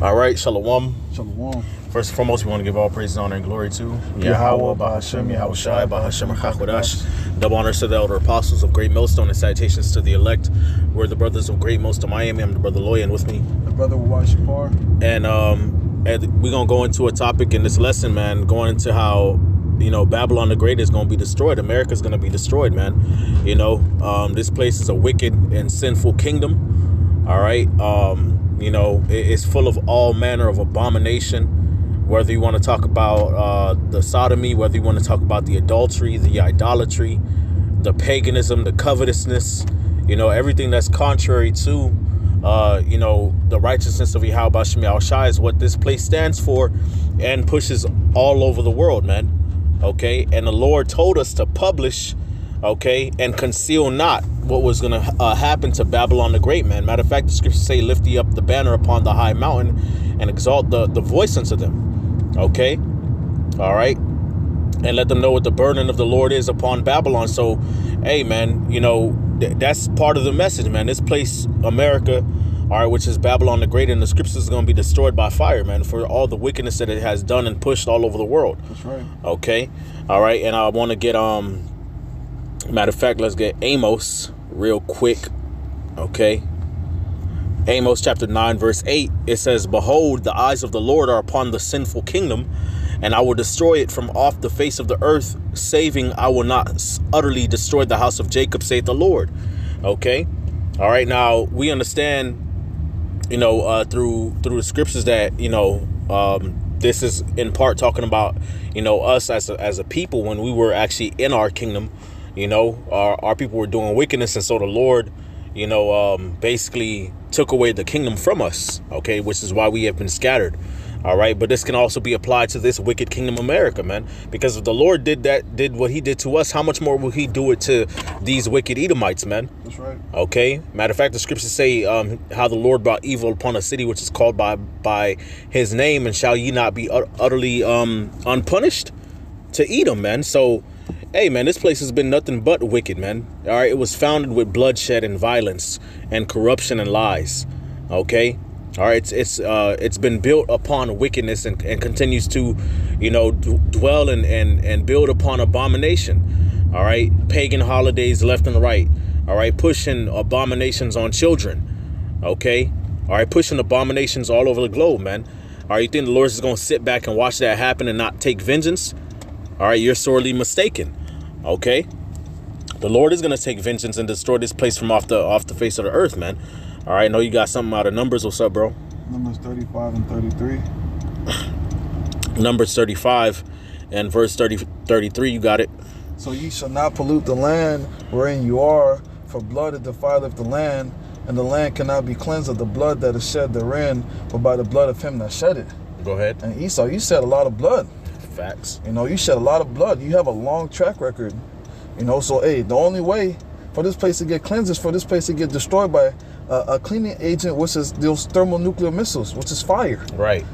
All right, Shalom. Shalom. First and foremost, we want to give all praise, honor, and glory to Yahweh, Bahashem, Yahweh Shai, Bahashem, Chakwadash. Double honors to the elder apostles of Great Millstone and salutations to the elect. We're the brothers of Great Millstone, Miami. I'm the brother Loya, and with me, The brother Wawai Shapar. And we're going to go into a topic in this lesson, man, going into how, Babylon the Great is going to be destroyed. America's going to be destroyed, man. This place is a wicked and sinful kingdom. All right. It's full of all manner of abomination, whether you want to talk about the sodomy, whether you want to talk about the adultery, the idolatry, the paganism, the covetousness, everything that's contrary to, the righteousness of Yahweh Shem Yahweh Shai is what this place stands for and pushes all over the world, man. Okay. And the Lord told us to publish, okay, and conceal not what was going to happen to Babylon the Great, man. Matter of fact, the scriptures say, lift ye up the banner upon the high mountain and exalt the voice unto them. Okay. All right. And let them know what the burden of the Lord is upon Babylon. So, hey, man, that's part of the message, man. This place, America, all right, which is Babylon the Great, and the scriptures is going to be destroyed by fire, man, for all the wickedness that it has done and pushed all over the world. That's right. Okay. All right. And I want to get, matter of fact, let's get Amos real quick. Okay. Amos chapter 9, verse 8. It says, behold, the eyes of the Lord are upon the sinful kingdom, and I will destroy it from off the face of the earth, saving I will not utterly destroy the house of Jacob, saith the Lord. Okay. All right. Now we understand, through the scriptures that, this is in part talking about, us as a people when we were actually in our kingdom. Our people were doing wickedness, and so the Lord, basically took away the kingdom from us, okay, which is why we have been scattered. All right. But this can also be applied to this wicked kingdom America, man, because if the Lord did what he did to us, how much more will he do it to these wicked Edomites, man? That's right. Okay. Matter of fact, the scriptures say how the Lord brought evil upon a city which is called by his name, and shall ye not be utterly unpunished to Edom, man? So, hey, man, this place has been nothing but wicked, man. All right. It was founded with bloodshed and violence and corruption and lies. Okay. All right. It's been built upon wickedness and continues to, dwell and build upon abomination. All right. Pagan holidays left and right. All right. Pushing abominations on children. OK. All right. Pushing abominations all over the globe, man. All right. You think the Lord is going to sit back and watch that happen and not take vengeance? All right. You're sorely mistaken. OK. The Lord is going to take vengeance and destroy this place from off the face of the earth, man. All right. I know you got something out of Numbers. What's up, bro? Numbers 35 and 33. Numbers 35 and verse 33. You got it. So ye shall not pollute the land wherein you are, for blood it defileth the land, and the land cannot be cleansed of the blood that is shed therein, but by the blood of him that shed it. Go ahead. And Esau, you shed a lot of blood. Facts. You shed a lot of blood. You have a long track record. So, hey, the only way for this place to get cleansed is for this place to get destroyed by a cleaning agent, which is those thermonuclear missiles, which is fire. Right.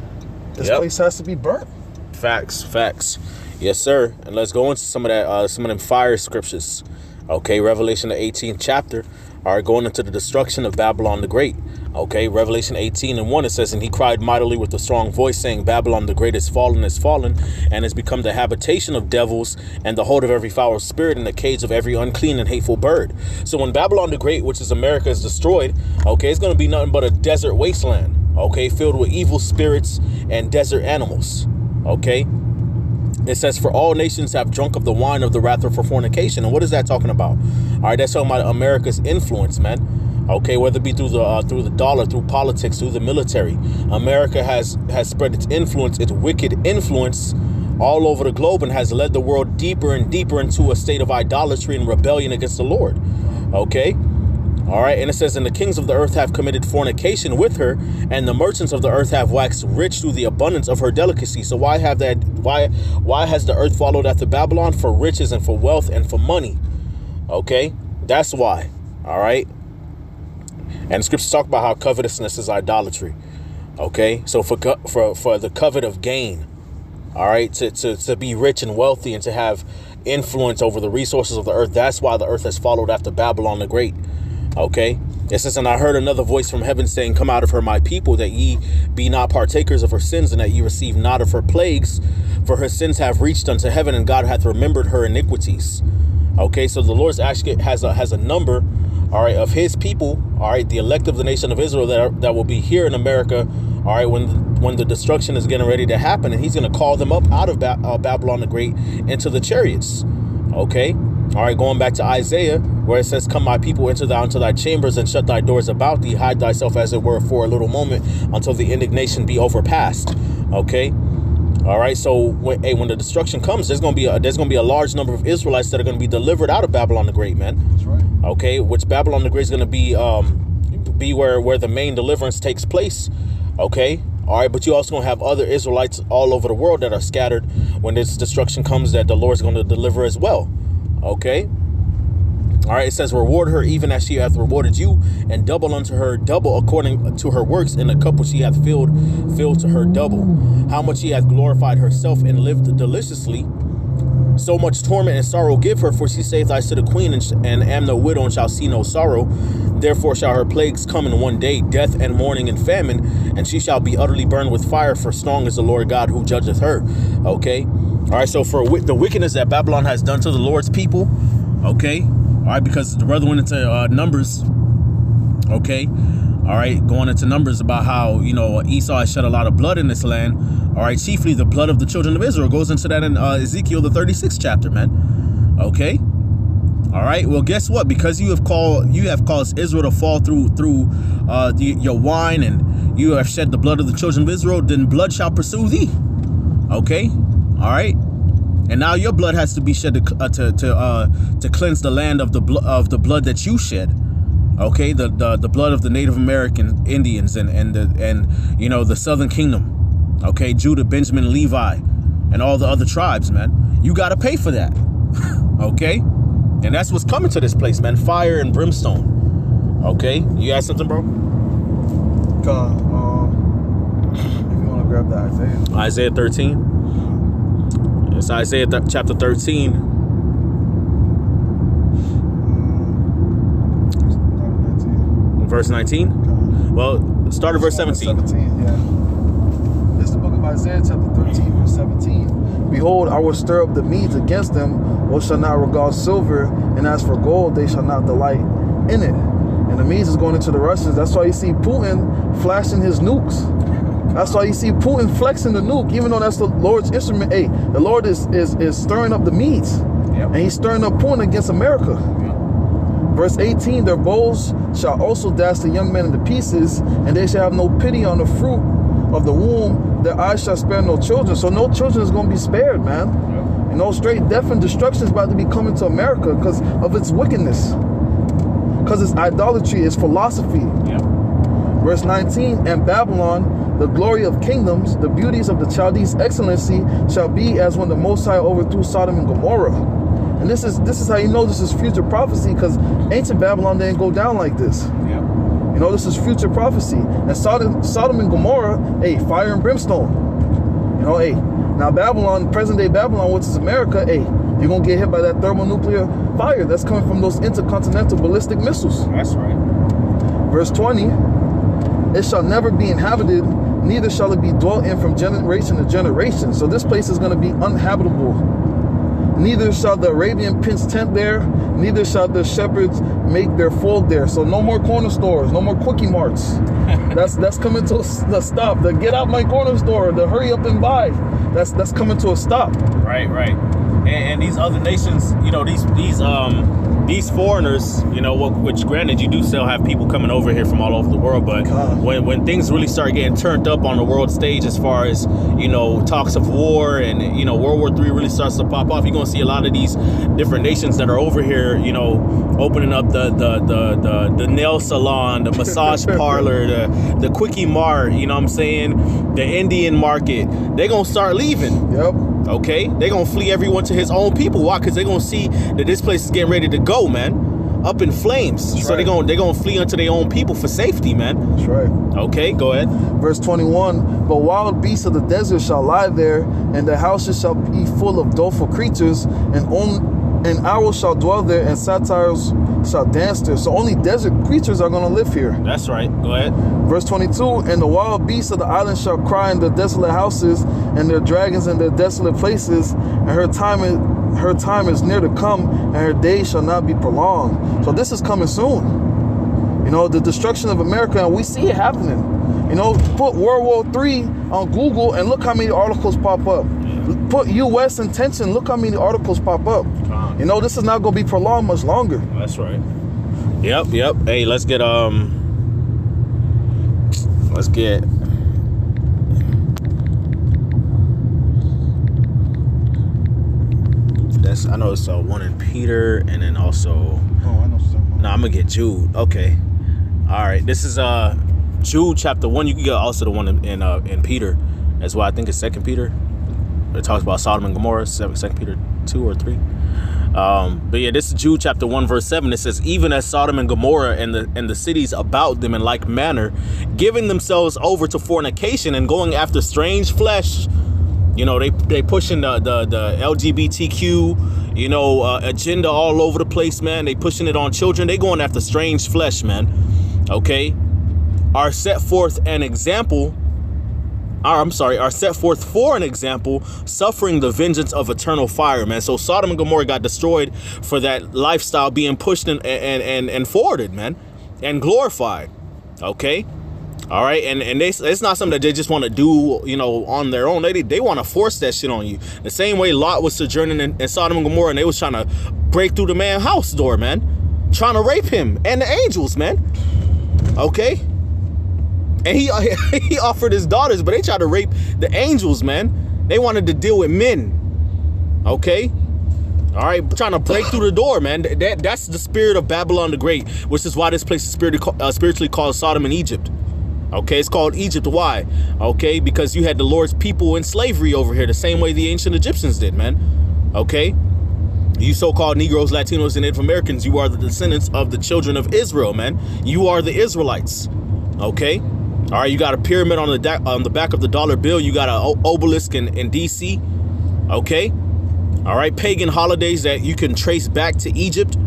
This place has to be burnt. Facts. Yes, sir. And let's go into some of them fire scriptures. Okay, Revelation the 18th chapter. All right, going into the destruction of Babylon the Great. Okay, Revelation 18 and 1, it says, and he cried mightily with a strong voice, saying, Babylon the Great is fallen, and has become the habitation of devils, and the hold of every foul spirit, and the cage of every unclean and hateful bird. So when Babylon the Great, which is America, is destroyed, okay, it's going to be nothing but a desert wasteland, okay, filled with evil spirits and desert animals, okay? It says, for all nations have drunk of the wine of the wrath of fornication. And what is that talking about? All right, that's talking about America's influence, man. Okay, whether it be through the dollar, through politics, through the military. America has spread its influence, its wicked influence all over the globe, and has led the world deeper and deeper into a state of idolatry and rebellion against the Lord. Okay. All right. And it says, and the kings of the earth have committed fornication with her, and the merchants of the earth have waxed rich through the abundance of her delicacy. So why has the earth followed after Babylon? For riches and for wealth and for money. Okay. That's why. All right. And the scriptures talk about how covetousness is idolatry. Okay. So for the covet of gain. All right. To be rich and wealthy and to have influence over the resources of the earth. That's why the earth has followed after Babylon the Great. Okay. It says, and I heard another voice from heaven saying, come out of her, my people, that ye be not partakers of her sins, and that ye receive not of her plagues, for her sins have reached unto heaven, and God hath remembered her iniquities. Okay, so the Lord actually has a number, all right, of his people, all right, the elect of the nation of Israel that will be here in America, all right, when the destruction is getting ready to happen, and he's going to call them up out of Babylon the Great into the chariots. Okay. All right, going back to Isaiah, where it says, come, my people, enter thou into thy chambers and shut thy doors about thee. Hide thyself, as it were, for a little moment until the indignation be overpast. Okay. All right. So when the destruction comes, there's going to be a large number of Israelites that are going to be delivered out of Babylon the Great, man. That's right. Okay. Which Babylon the Great is going to be where the main deliverance takes place. Okay. All right, but you also going to have other Israelites all over the world that are scattered when this destruction comes, that the Lord's going to deliver as well. Okay. All right. It says, reward her even as she hath rewarded you, and double unto her double according to her works. In the cup which she hath filled to her double. How much she hath glorified herself and lived deliciously. So much torment and sorrow give her, for she saith, I sit a queen and am no widow and shall see no sorrow. Therefore shall her plagues come in one day, death and mourning and famine, and she shall be utterly burned with fire, for strong is the Lord God who judgeth her. Okay. All right, so for the wickedness that Babylon has done to the Lord's people, okay, all right, because the brother went into Numbers, okay, all right, going into Numbers about how, Esau has shed a lot of blood in this land, all right, chiefly the blood of the children of Israel, goes into that in Ezekiel, the 36th chapter, man, okay, all right, well, guess what, because you have caused Israel to fall through your wine, and you have shed the blood of the children of Israel, then blood shall pursue thee, okay. All right, and now your blood has to be shed to cleanse the land of the blood that you shed. Okay, the blood of the Native American Indians and the Southern Kingdom. Okay, Judah, Benjamin, Levi, and all the other tribes, man. You got to pay for that. Okay, and that's what's coming to this place, man. Fire and brimstone. Okay, you got something, bro? If you want to grab that Isaiah 13. It's Isaiah chapter 13. Verse 19. Well, start at verse 17. 17, yeah. This is the book of Isaiah chapter 13, verse 17. Behold, I will stir up the Medes against them, which shall not regard silver, and as for gold, they shall not delight in it. And the Medes is going into the Russians. That's why you see Putin flashing his nukes. That's why you see Putin flexing the nuke, even though that's the Lord's instrument. Hey, the Lord is stirring up the Medes. Yep. And he's stirring up Putin against America. Yep. Verse 18, their bows shall also dash the young men into pieces, and they shall have no pity on the fruit of the womb. Their eyes shall spare no children. So no children is going to be spared, man. Yep. Straight death and destruction is about to be coming to America because of its wickedness. Because it's idolatry, it's philosophy. Yep. Verse 19, and Babylon, the glory of kingdoms, the beauties of the Chaldees' excellency, shall be as when the Most High overthrew Sodom and Gomorrah. And this is how you know this is future prophecy, because ancient Babylon didn't go down like this. Yeah. This is future prophecy. And Sodom and Gomorrah, hey, fire and brimstone. Hey, now Babylon, present day Babylon, which is America, hey, you're gonna get hit by that thermonuclear fire that's coming from those intercontinental ballistic missiles. That's right. Verse 20. It shall never be inhabited, neither shall it be dwelt in from generation to generation. So this place is going to be uninhabitable. Neither shall the Arabian pitch tent there, neither shall the shepherds make their fold there. So no more corner stores, no more quickie marts. That's coming to a stop. The get out my corner store, the hurry up and buy. That's coming to a stop. Right. And these other nations, these foreigners, which granted you do still have people coming over here from all over the world, but when things really start getting turned up on the world stage, as far as talks of war and World War III really starts to pop off, you're gonna see a lot of these different nations that are over here, opening up the nail salon, the massage parlor, the quickie mart, the Indian market. They're gonna start leaving. Yep. Okay, they're gonna flee everyone to his own people. Why? Because they're gonna see that this place is getting ready to go, man, up in flames. That's so right. they're gonna flee unto their own people for safety, man. That's right. Okay, go ahead. Verse 21. But wild beasts of the desert shall lie there, and the houses shall be full of doleful creatures, and owls shall dwell there, and satyrs shall dance there. So only desert creatures are going to live here. That's right. Go ahead. Verse 22, and the wild beasts of the island shall cry in their desolate houses, and their dragons in their desolate places, and her time is near to come, and her days shall not be prolonged. So this is coming soon. You know, the destruction of America, and we see it happening. You know, put World War III on Google and look how many articles pop up. Put U.S. intention, look how many articles pop up. You know, this is not going to be prolonged much longer. That's right. Yep. Hey, let's get I know it's one in Peter, and then also. Oh, I know something. No, I'm gonna get Jude. Okay. All right. This is Jude chapter 1. You can get also the one in Peter as well. I think it's 2 Peter. It talks about Sodom and Gomorrah. 2 Peter 2 or 3. But yeah, this is Jude chapter 1 verse 7. It says, even as Sodom and Gomorrah and the cities about them in like manner, giving themselves over to fornication and going after strange flesh. You know, they pushing the LGBTQ, you know, agenda all over the place, man. They pushing it on children. They going after strange flesh, man. Okay, are set forth for an example, suffering the vengeance of eternal fire, man. So Sodom and Gomorrah got destroyed for that lifestyle being pushed and forwarded, man, and glorified. Okay. All right. And it's not something that they just want to do, you know, on their own. They want to force that shit on you. The same way Lot was sojourning in Sodom and Gomorrah, and they was trying to break through the man's house door, man, trying to rape him and the angels, man. Okay. And he offered his daughters, but they tried to rape the angels, man. They wanted to deal with men. Okay. All right. Trying to break through the door, man. That's the spirit of Babylon the Great, which is why this place is spiritually called Sodom and Egypt. Okay. It's called Egypt. Why? Okay. Because you had the Lord's people in slavery over here, the same way the ancient Egyptians did, man. Okay. You so-called Negroes, Latinos, and Native Americans, you are the descendants of the children of Israel, man. You are the Israelites. Okay. All right, you got a pyramid on the back of the dollar bill. You got an obelisk in D.C. Okay. All right, pagan holidays that you can trace back to Egypt.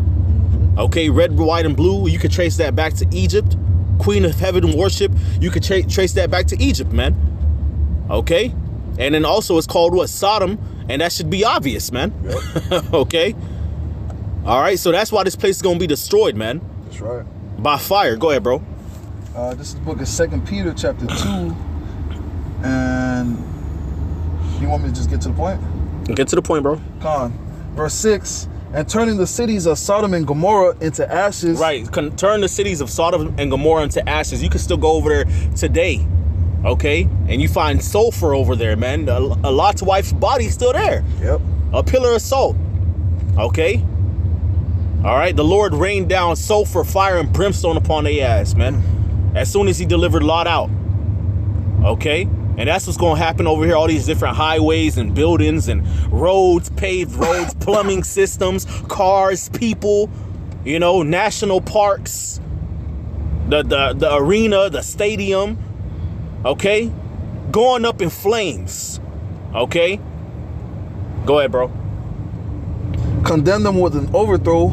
Okay, red, white, and blue, you can trace that back to Egypt. Queen of Heaven worship, you can trace that back to Egypt, man. Okay. And then also it's called what? Sodom, and that should be obvious, man. Yep. Okay. All right, so that's why this place is going to be destroyed, man. That's right. By fire. Go ahead, bro. This is the book of 2 Peter chapter 2, and you want me to just get to the point? Get to the point, bro. Verse 6, and turning the cities of Sodom and Gomorrah into ashes. Right, turn the cities of Sodom and Gomorrah into ashes. You can still go over there today, okay? And you find sulfur over there, man. Lot's wife's body's still there. Yep. A pillar of salt, okay? All right, the Lord rained down sulfur, fire, and brimstone upon their ass, man. As soon as he delivered Lot out. Okay? And that's what's going to happen over here. All these different highways and buildings and roads, paved roads, plumbing systems, cars, people, you know, national parks, the arena, the stadium. Okay? Going up in flames. Okay? Go ahead, bro. Condemn them with an overthrow,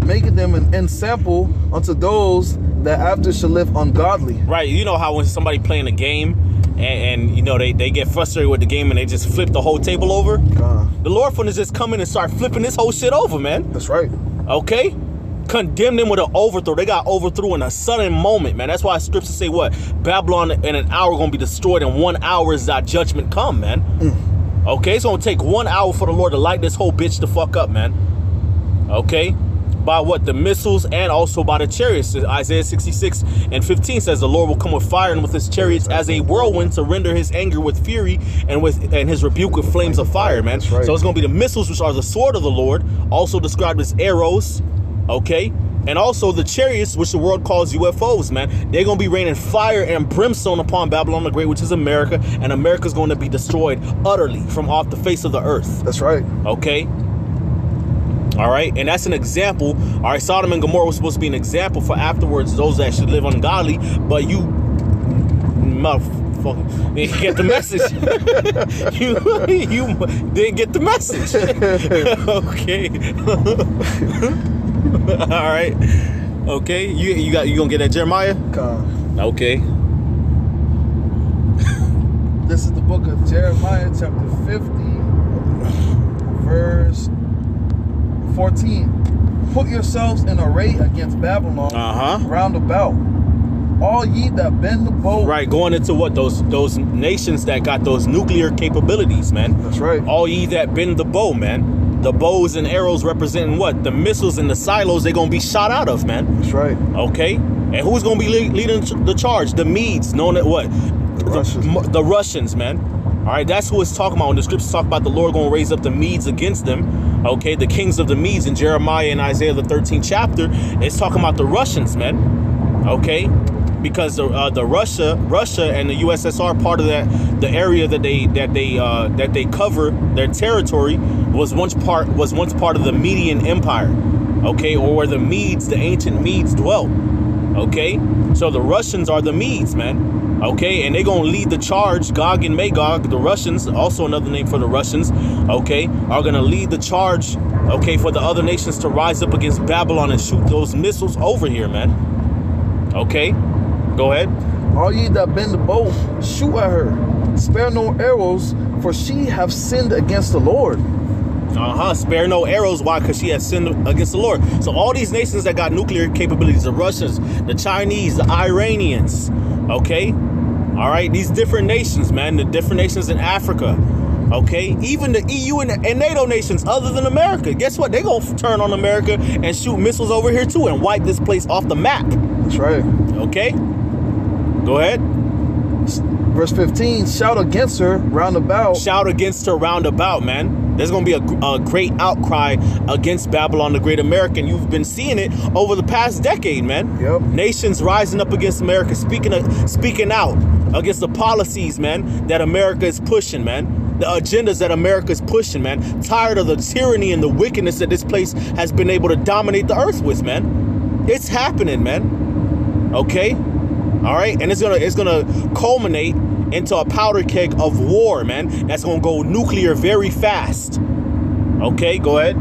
making them an ensample unto those that after shall live ungodly. Right. You know how when somebody playing a game and you know they get frustrated with the game and they just flip the whole table over? The Lord finna just come in and start flipping this whole shit over, man. That's right. Okay? Condemn them with an overthrow. They got overthrown in a sudden moment, man. That's why scriptures say what? Babylon in an hour gonna be destroyed, and 1 hour is that judgment come, man. Okay? It's gonna take 1 hour for the Lord to light this whole bitch the fuck up, man. Okay? By what? The missiles and also by the chariots. Isaiah 66:15 says the Lord will come with fire and with his chariots as a whirlwind to render his anger with fury and his rebuke with flames of fire, man. Right. So it's going to be the missiles, which are the sword of the Lord, also described as arrows, okay? And also the chariots, which the world calls UFOs, man. They're going to be raining fire and brimstone upon Babylon the Great, which is America, and America's going to be destroyed utterly from off the face of the earth. That's right. Okay? All right, and that's an example. All right, Sodom and Gomorrah was supposed to be an example for afterwards those that should live ungodly, but you motherfucker didn't get the message. you didn't get the message. Okay. All right. Okay. You gonna get that Jeremiah? Con. Okay. This is the book of Jeremiah, chapter 50, verse 14. Put yourselves in array against Babylon round about. All ye that bend the bow. Right, going into what? Those nations that got those nuclear capabilities, man. That's right. All ye that bend the bow, man. The bows and arrows representing what? The missiles and the silos they're going to be shot out of, man. That's right. Okay? And who's going to be leading the charge? The Medes, known as what? The Russians, man. All right, that's who it's talking about when the scriptures talk about the Lord going to raise up the Medes against them. Okay, the kings of the Medes in Jeremiah and Isaiah, the 13th chapter. It's talking about the Russians, man. Okay? Because the Russia and the USSR, part of the area that they cover, their territory was once part of the Median Empire, okay, or where the Medes, the ancient Medes, dwelt. Okay, so the Russians are the Medes, man. Okay, and they're gonna lead the charge. Gog and Magog, the Russians, also another name for the Russians, okay, are gonna lead the charge, okay, for the other nations to rise up against Babylon and shoot those missiles over here, man. Okay. Go ahead. All ye that bend the bow, shoot at her. Spare no arrows, for she have sinned against the Lord. Spare no arrows. Why? Because she has sinned against the Lord. So all these nations that got nuclear capabilities, the Russians, the Chinese, the Iranians, okay? All right? These different nations, man. The different nations in Africa, okay? Even the EU and NATO nations other than America. Guess what? They're going to turn on America and shoot missiles over here too and wipe this place off the map. That's right. Okay? Go ahead. Verse 15, shout against her round about. Shout against her round about, man. There's going to be a great outcry against Babylon the Great American. You've been seeing it over the past decade, man. Yep. Nations rising up against America, speaking out against the policies, man, that America is pushing, man. The agendas that America is pushing, man. Tired of the tyranny and the wickedness that this place has been able to dominate the earth with, man. It's happening, man. Okay? All right, and it's gonna culminate into a powder keg of war, man. That's gonna go nuclear very fast. Okay, go ahead.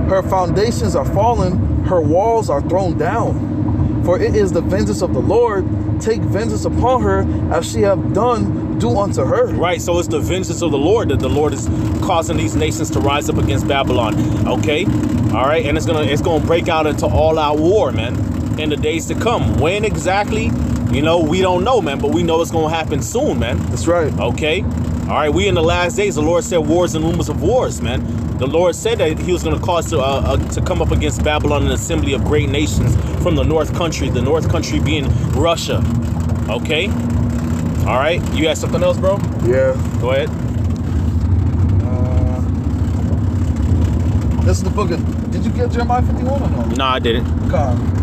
Her foundations are fallen, her walls are thrown down. For it is the vengeance of the Lord. Take vengeance upon her, as she have done, do unto her. Right, so it's the vengeance of the Lord that the Lord is causing these nations to rise up against Babylon. Okay, all right, and it's gonna break out into all-out war, man. In the days to come. When exactly, we don't know, man, but we know it's gonna happen soon, man. That's right. Okay, all right, we in the last days. The Lord said wars and rumors of wars, man. The Lord said that he was gonna cause to come up against Babylon, an assembly of great nations from the north country being Russia. Okay, all right, you got something else, bro? Yeah, go ahead. This is the book of, did you get Jeremiah 51 or no? Nah, I didn't. Come.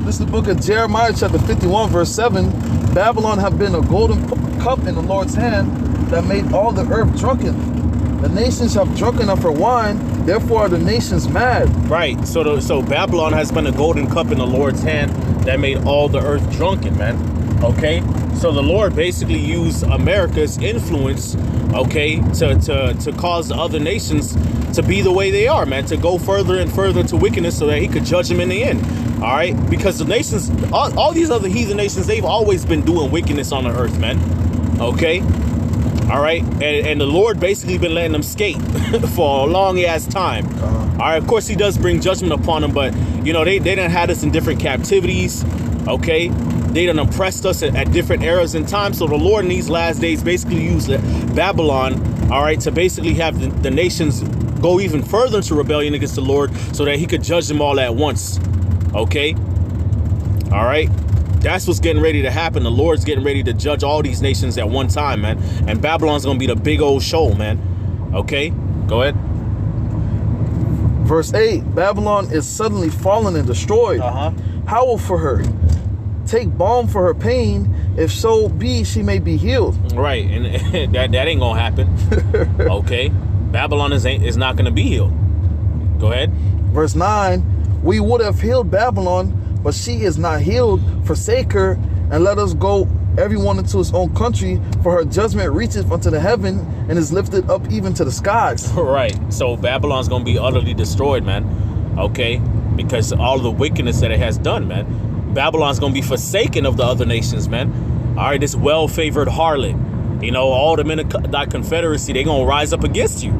This is the book of Jeremiah, chapter 51, verse 7. Babylon have been a golden cup in the Lord's hand that made all the earth drunken. The nations have drunken of her wine, therefore are the nations mad. Right, so Babylon has been a golden cup in the Lord's hand that made all the earth drunken, man. Okay, so the Lord basically used America's influence, okay, to cause the other nations to be the way they are, man, to go further and further to wickedness so that he could judge them in the end. All right, because the nations, all these other heathen nations, they've always been doing wickedness on the earth, man. Okay, all right, and the Lord basically been letting them skate for a long ass time. All right, of course he does bring judgment upon them, but they done had us in different captivities. Okay, they done oppressed us at different eras in time. So the Lord in these last days basically used Babylon, all right, to basically have the nations go even further into rebellion against the Lord so that he could judge them all at once. Okay, all right, that's what's getting ready to happen. The Lord's getting ready to judge all these nations at one time, man, and Babylon's gonna be the big old show, man. Okay, go ahead. Verse 8, Babylon is suddenly fallen and destroyed. Howl for her, take balm for her pain, if so be she may be healed. Right, and that ain't gonna happen. Okay, Babylon is not gonna be healed. Go ahead. Verse 9, we would have healed Babylon, but she is not healed. Forsake her and let us go everyone into his own country, for her judgment reacheth unto the heaven and is lifted up even to the skies. Right. So Babylon's going to be utterly destroyed, man. Okay? Because all the wickedness that it has done, man. Babylon's going to be forsaken of the other nations, man. All right, this well-favored harlot. You know, all the men of thy confederacy, they're going to rise up against you.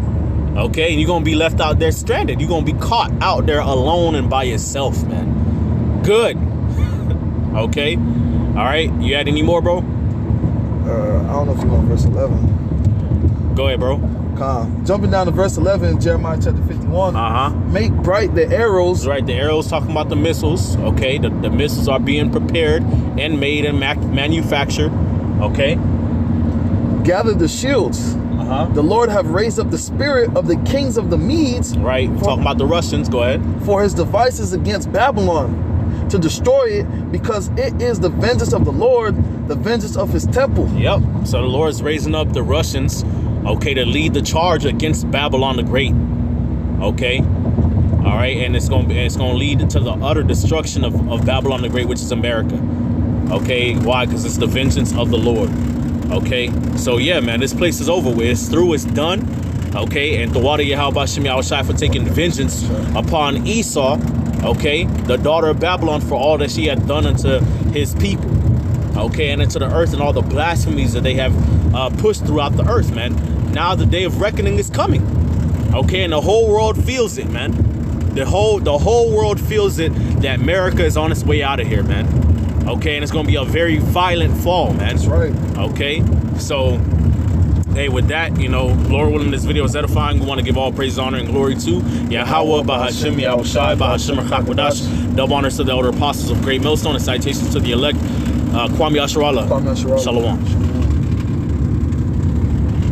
Okay? And you're going to be left out there stranded. You're going to be caught out there alone and by yourself, man. Good. Okay? All right? You had any more, bro? I don't know if you want verse 11. Go ahead, bro. Jumping down to verse 11, Jeremiah chapter 51. Make bright the arrows. Right, the arrows talking about the missiles. Okay, the missiles are being prepared and made and manufactured. Okay. Gather the shields. The Lord have raised up the spirit of the kings of the Medes. Right, talking about the Russians. Go ahead. For his devices against Babylon, to destroy it, because it is the vengeance of the Lord, the vengeance of his temple. Yep. So the Lord's raising up the Russians, okay, to lead the charge against Babylon the Great. Okay. All right, and it's gonna lead to the utter destruction of Babylon the Great, which is America. Okay, why? Because it's the vengeance of the Lord. Okay, so yeah, man, this place is over with. It's through. It's done. Okay, and Tawada Yahweh Shem Yahushai for taking vengeance upon Esau. Okay, the daughter of Babylon, for all that she had done unto his people. Okay, and into the earth and all the blasphemies that they have pushed throughout the earth, man. Now the day of reckoning is coming. Okay, and the whole world feels it, man. The whole world feels it that America is on its way out of here, man. Okay, and it's gonna be a very violent fall, man. That's right. Okay, so hey, with that, you know, Lord willing, this video is edifying. We want to give all praise, honor, and glory to Yahweh, Bahashim, Yahushai, Bahashim, Chakwadash. Double honors to the elder apostles of Great Millstone, and citations to the elect. Kwame Asherallah. Kwame Asherallah. Shalom.